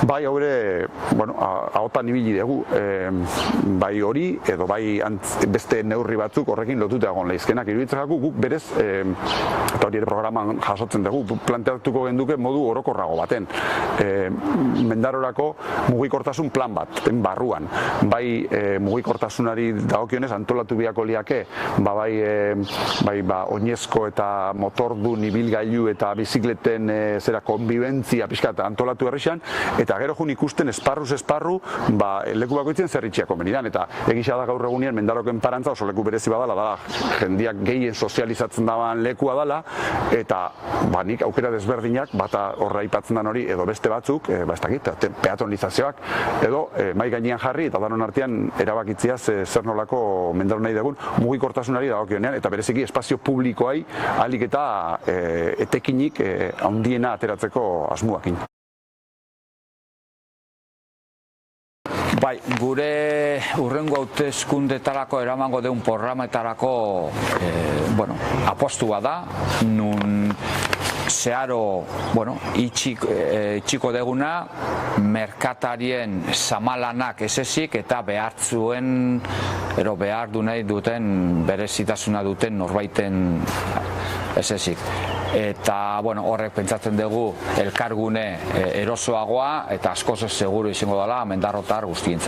Bai, haure, ahotan ibili dugu, bai hori, edo bai beste neurri batzuk horrekin lotuta egon leizkenak. Iruditzen jaku, guk berez, eta hori ere programan jasotzen dugu, planteatuko genduke modu orokorrago baten. Mendarorako mugikortasun plan bat, barruan. Bai mugikortasunari dagokionez antolatu biako liake, oinezko eta motordun ibilgailu eta bizikleten konbibentzia pixkat antolatu herrixan, eta gero jun ikusten esparruz esparru leku bakoitzen zerritxeak komenidan, eta egisa da gaur egunien Mendaroken parantza oso leku berezi badala, da jendiak gehien sozializatzen daban lekua dala, eta nik aukera desberdinak, bata horra aipatzen dan hori, edo beste batzuk, ez dakit, peatonizazioak, edo mai gainean jarri, eta danon artean erabakitziaz zer nolako Mendaro nahi dugun mugikortasunari dagokionean, eta bereziki espazio publikoai ahalik eta etekinik handiena ateratzeko asmoakin. Bai, gure urrengo hauteskundetarako eramango deun programetarako apostua da, nun zeharo itxiko deguna merkatarien zamalanak esezik eta behartzuen behar du nahi duten berezitasuna duten norbaiten esezik. Eta horrek pentsatzen dugu elkargune erosoagoa eta askoz seguru izango dela mendarrotar guztientzako.